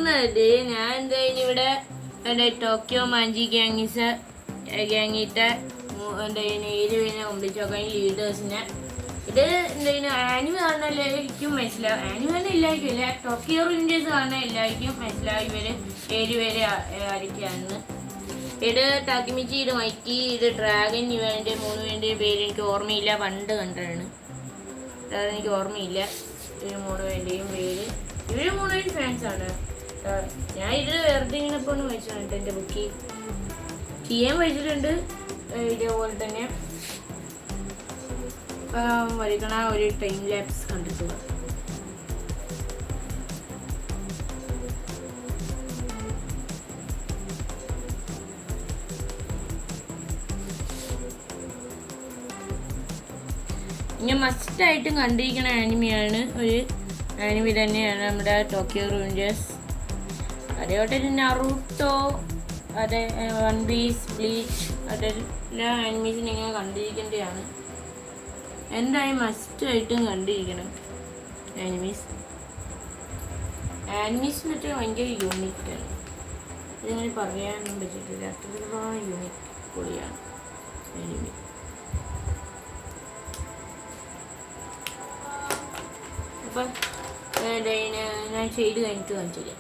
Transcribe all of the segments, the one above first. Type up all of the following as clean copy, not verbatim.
പോകുന്നത് ഞാൻ എന്തായാലും ഇവിടെ എൻ്റെ ടോക്കിയോ മാഞ്ചി ഗ്യാങ്ങിത്തെ എന്തായാലും 7 പേരെ ഒമ്പിച്ചോക്കാൻ ലീഡേഴ്സിനെ. ഇത് എന്തായാലും ആനിമ കാണാനായിരിക്കും മനസ്സിലാവും. ആനിമ തന്നെ എല്ലാവർക്കും ടോക്കിയോ റേഞ്ചേഴ്സ് കാണാൻ എല്ലാവർക്കും മനസ്സിലാവും ഇവര് 7 പേരെ ആരൊക്കെയാണെന്ന്. ഇത് ടാക്കിമിച്ചി, ഇത് മൈക്കി, ഇത് ഡ്രാഗൻ. ഇവൻ്റെ 3 പേരുടെ പേര് എനിക്ക് ഓർമ്മയില്ല, പണ്ട് കണ്ടാണ്. അതെനിക്ക് ഓർമ്മയില്ല ഇവർ 3 പേരുടെയും പേര്. ഇവർ 3 പേരും ഫാൻസാണ്. ഞാൻ ഇത് വെറുതെ ഇങ്ങനെ ഇപ്പോൾ വായിച്ചിട്ടുണ്ട്. എൻ്റെ ബുക്കിൽ ചെയ്യാൻ വായിച്ചിട്ടുണ്ട്. ഇതേപോലെ തന്നെ വരയ്ക്കണ ഒരു ടൈം ലാപ്സ് കണ്ടിട്ടുള്ള. ഞാൻ മസ്റ്റായിട്ടും കണ്ടിരിക്കുന്ന ആനിമയാണ്, ഒരു ആനിമി തന്നെയാണ് നമ്മുടെ ടോക്കിയോ റേഞ്ചേഴ്സ്. അതേപോലെ നറൂട്ടോ, അതെ വൺ പീസ്, ബ്ലീച്ച്, അതെല്ലാം ആനിമീസ് നിങ്ങൾ കണ്ടിരിക്കേണ്ടതാണ്. എന്തായാലും മസ്റ്റായിട്ടും കണ്ടിരിക്കണം ആനിമീസ്. ആനിമീസിനൊക്കെ ഭയങ്കര യൂണിക്കാണ്. ഇതിങ്ങനെ പറയാനൊന്നും പറ്റിയിട്ടില്ല, അത്രത്തോളം യൂണിക് പൊളിയാണ് ആനിമി. അപ്പം ഞാൻ ചെയ്ത് കഴിഞ്ഞിട്ട് കാണിച്ചില്ല.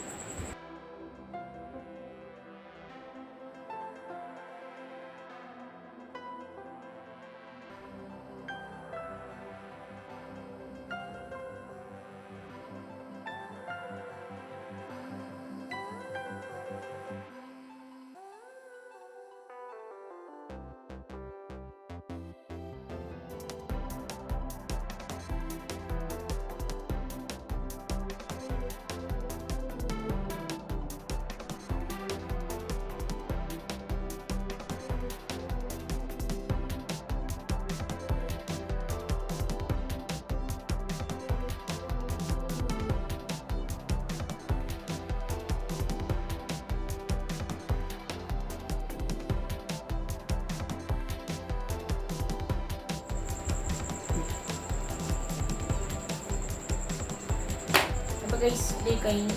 Guys, dia kain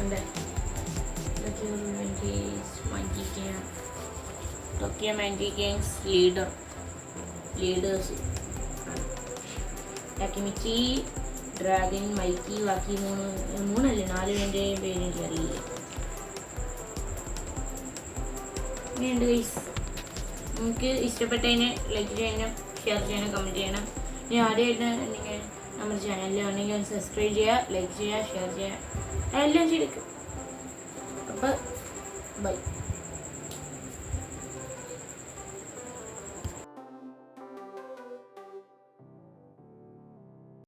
anda Tokyo Manji Gangs leaders Takemichi, Dragon, Mikey, ബാക്കി 4 പേരുടെ പേര് എനിക്കറിയില്ല. ഇങ്ങനെയുണ്ട് ഗൈസ്. നിങ്ങൾക്ക് ഇഷ്ടപ്പെട്ടതിനെ ലൈക്ക് ചെയ്യണം, ഷെയർ ചെയ്യണം, കമൻറ്റ് ചെയ്യണം. ഇനി ആദ്യമായിട്ട് നിങ്ങൾ നമ്മുടെ ചാനലിലാണെങ്കിൽ സബ്സ്ക്രൈബ് ചെയ്യുക, ലൈക്ക് ചെയ്യുക, ഷെയർ ചെയ്യുക, എല്ലാം ചെയ്തേക്കും. അപ്പോൾ